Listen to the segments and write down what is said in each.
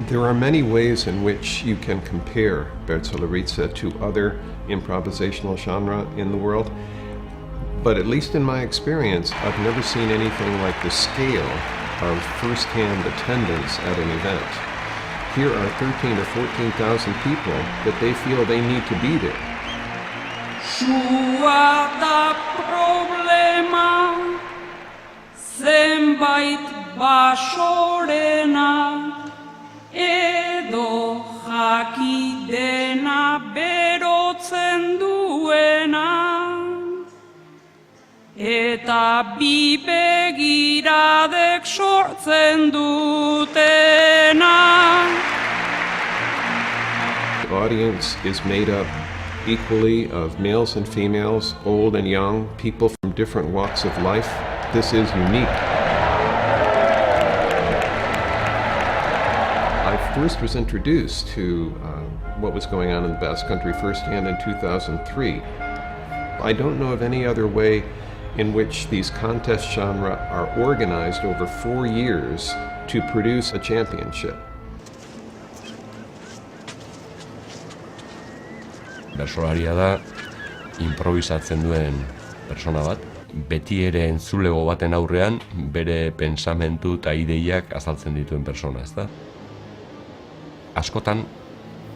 There are many ways in which you can compare Bertsolarica to other improvisational genre in the world, but at least in my experience, I've never seen anything like the scale of first-hand attendance at an event. Here are 13 or 14,000 people that they feel they need to be there. Sua da problema, zenbait basorena, edo jakidena berotzen duena, eta bi begiradek sortzen dutena. The audience is made up equally of males and females, old and young, people from different walks of life. This is unique. I first was introduced to what was going on in the Basque Country firsthand in 2003. I don't know of any other way in which these contest genres are organized over 4 years to produce a championship. Bertsolaria da improvisatzen duen persona bat, beti ere entzulego baten aurrean bere pensamentu eta ideiak azaltzen dituen persona, ezta? Askotan,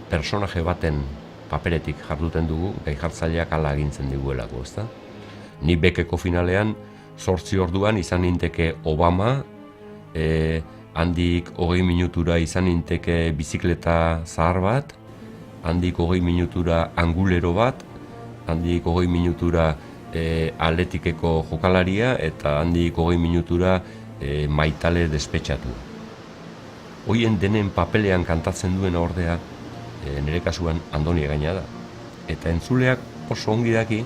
personaje baten paperetik jarduten dugu, gai jartzaileak ala agintzen diguelako, ezta? Ni Bekeko finalean 8 orduan izan ninteke Obama, handik 20 minutura izan ninteke bizikleta zahar bat, handik 20 minutura angulero bat, handik 20 minutura atletikeko jokalaria, eta handik 20 minutura maitale despetxatu. Hoien denen papelean kantatzen duen ordea, nire kasuan Andoni Egaina da. Eta entzuleak oso ongi daki,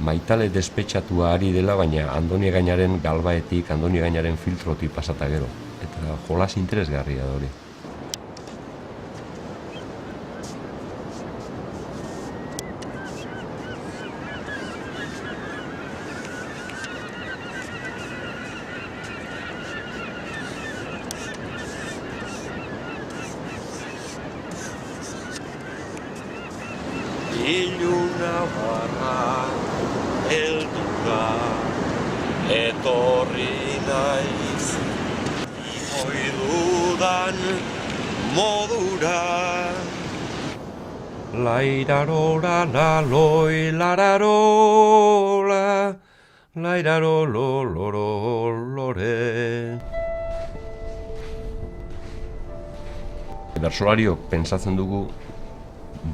maitale despetxatua ari dela, baina Andoni Egainaren galbaetik, Andoni Egainaren filtrotik pasata gero. Eta jolas interesgarria da hori. Iluna barra, helduka, etorri naiz, ihoi dudan modura. Lairarora la loi lararola, lairarolo loro lore. Bertsolariok pentsatzen dugu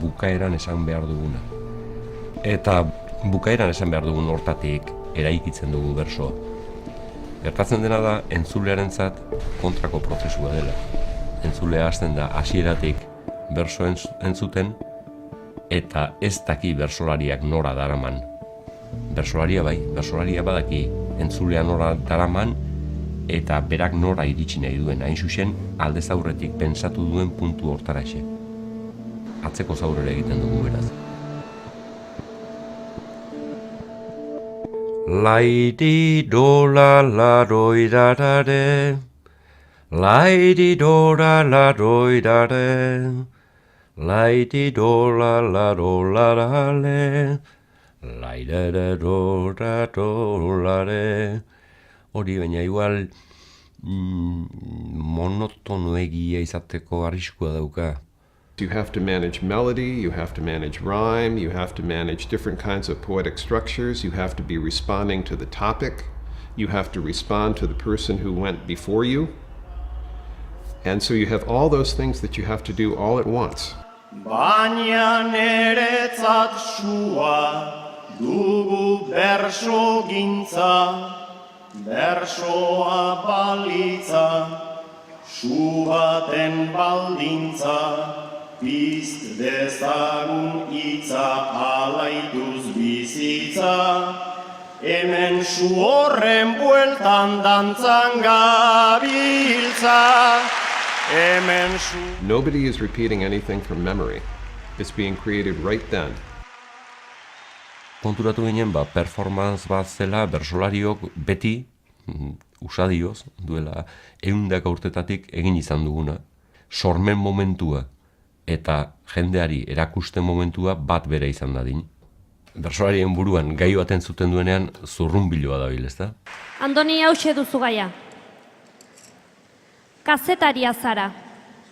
bukaeran esan behar duguna. Eta bukaeran esan behar dugun hortatik eraikitzen dugu bersoa. Gertatzen dena da entzulearentzat kontrako prozesua dela. Entzulea hasten da hasieratik berso entzuten eta ez daki bersolariak nora daraman. Bersolaria bai, bersolaria badaki entzulea nora daraman eta berak nora iritsi nahi duen, hain zuzen aldez aurretik pentsatu duen puntu hortaraxe. Atzeko zaurera egiten dugu beraz. Laidi dola laroirarare, laidi dola laroirare, laidi dola larolarale, laidere dora dolare. Hori baina igual monotonoegia izateko arriskua dauka. You have to manage melody, you have to manage rhyme, you have to manage different kinds of poetic structures, you have to be responding to the topic, you have to respond to the person who went before you. And so you have all those things that you have to do all at once. Baina neretzat sua dugu berso gintza, bersoa balitza, su baten baldintza. Pizt dezagun itza alaituz bizitza, hemen su horren bueltan dantzan gabiltza, hemen zu. Nobody is repeating anything from memory. It's being created right then. Konturatu ginen, performance bat zela bertsolariok beti, usadioz, duela 100 urtetatik egin izan duguna, sormen momentua eta jendeari erakusten momentua bat bera izan dadin. Bertsolarien buruan gai baten zuten duenean zurrunbiloa dabil, ezta? Andoni, hauxe duzu gaia. Kazetaria zara.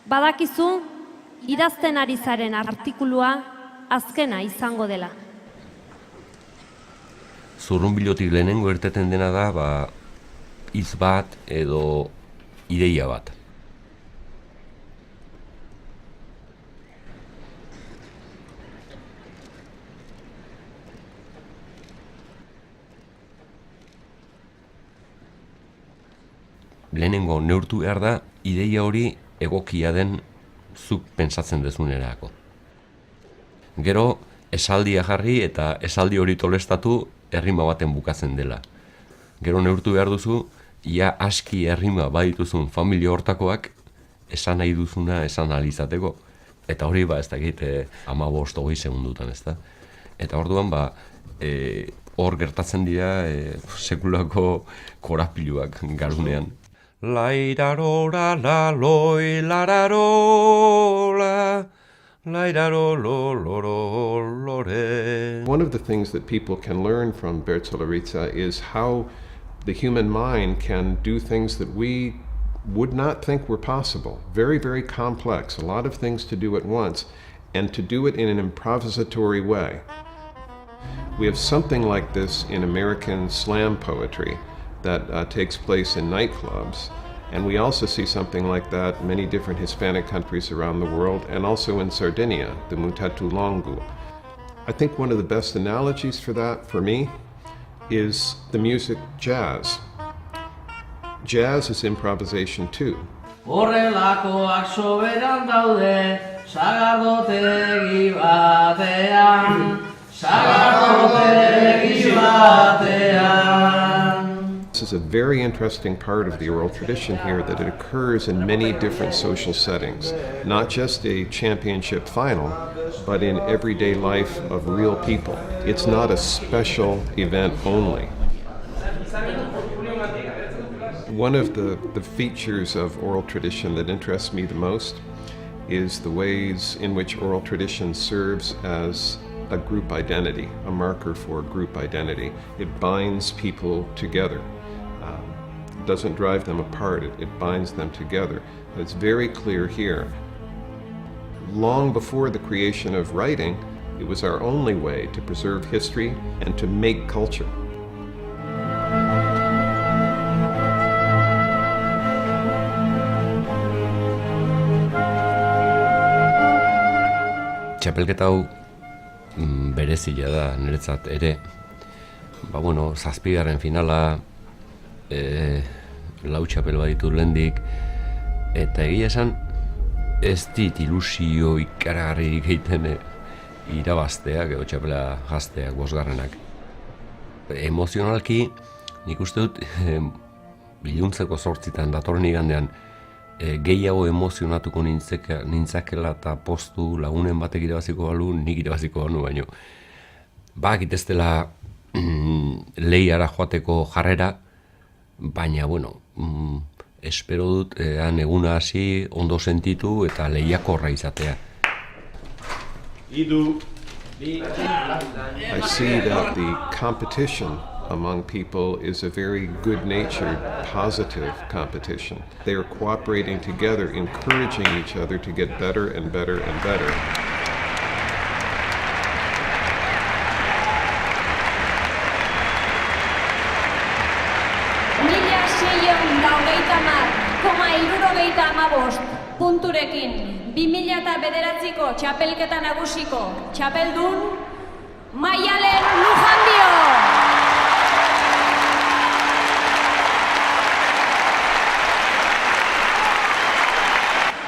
Badakizu, idazten ari zaren artikulua azkena izango dela. Zurrunbilotik lehenengo irteten dena da, hitz bat edo ideia bat. Lehenengo neurtu behar da, ideia hori egokia den zuk pentsatzen dezunerako. Gero, esaldia jarri eta esaldi hori tolestatu errima baten bukatzen dela. Gero neurtu behar duzu, ia aski errima badituzun familia hortakoak esan nahi duzuna esan ahal izateko. Eta hori ez dakit 15-20 segundutan, ezta? Eta orduan hor gertatzen dira sekulako korapiluak garunean. Lairarora la loi lararola, lairarolo loro lore. One of the things that people can learn from Bertolaritza is how the human mind can do things that we would not think were possible. Very, very complex, a lot of things to do at once, and to do it in an improvisatory way. We have something like this in American slam poetry that takes place in nightclubs, and we also see something like that in many different Hispanic countries around the world, and also in Sardinia, the Mutatu Longu. I think one of the best analogies for that, for me, is the music jazz. Jazz is improvisation too. Horrelakoak soberan daude, sagardotegi batean, sagardotegi batean. This is a very interesting part of the oral tradition here, that it occurs in many different social settings, not just a championship final, but in everyday life of real people. It's not a special event only. One of the features of oral tradition that interests me the most is the ways in which oral tradition serves as a group identity, a marker for group identity. It binds people together. It doesn't drive them apart, it binds them together. It's very clear here. Long before the creation of writing, it was our only way to preserve history and to make culture. Txapelketa hau berezia da niretzat ere. Zazpigarren finala, lau txapel baditu lehendik, eta egia esan ez dit ilusio ikaragarririk egiten irabazteak edo txapela jazteak, 5. Emozionalki nik uste dut iluntzeko 8 datorren igandean gehiago emozionatuko nintzakela eta postu lagunen batek irabaziko balu, nik irabaziko banu baino. Bakit ez dela lehiara joateko jarrera, baina, espero dut eguna hasi ondo sentitu eta lehiakorra izatea. I see that the competition among people is a very good-natured, positive competition. They are cooperating together, encouraging each other to get better and better and better. Punturekin, 2009ko txapelketa nagusiko txapeldun, Maialen Lujanbio!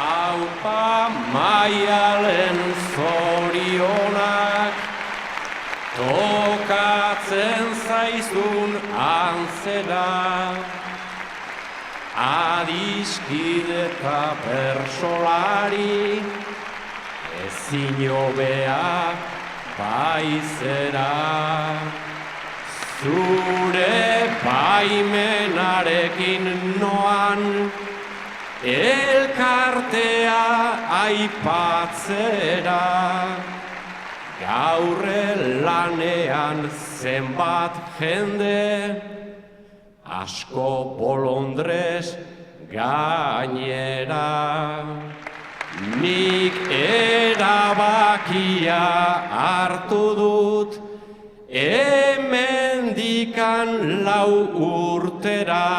Aupa Maialen zorionak, tokatzen zaizun antzera, adiskide eta bersolari, ezin hobea baizera. Zure baimenarekin noan, elkartea aipatzera. Gaur lanean zenbat jende, asko bolondrez gainera. Nik erabakia hartu dut, hemendikan 4 urtera.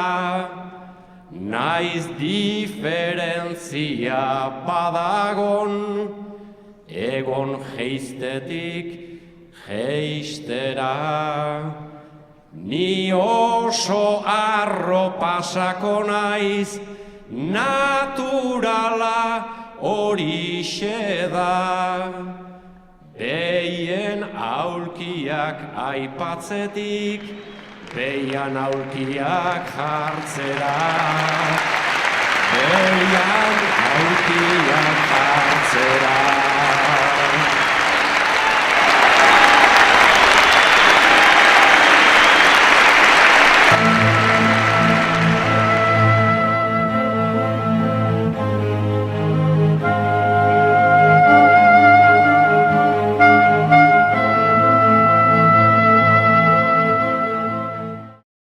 Naiz diferentzia badagon, egon jeiztetik jeistera. Ni oso arro pasako naiz, naturala horixe da. Behien aulkiak aipatzetik, behian aulkiak jartzera.